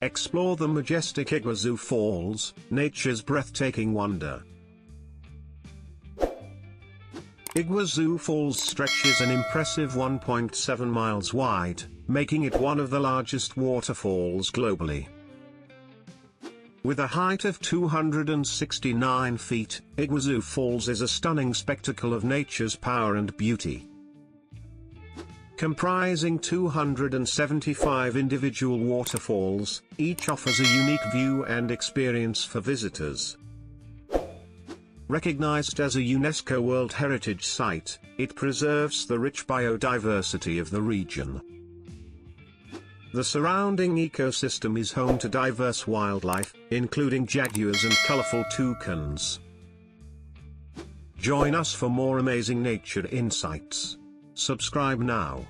Explore the majestic Iguazu Falls, nature's breathtaking wonder. Iguazu Falls stretches an impressive 1.7 miles wide, making it one of the largest waterfalls globally. With a height of 269 feet, Iguazu Falls is a stunning spectacle of nature's power and beauty. Comprising 275 individual waterfalls, each offers a unique view and experience for visitors. Recognized as a UNESCO World Heritage Site, it preserves the rich biodiversity of the region. The surrounding ecosystem is home to diverse wildlife, including jaguars and colorful toucans. Join us for more amazing nature insights. Subscribe now.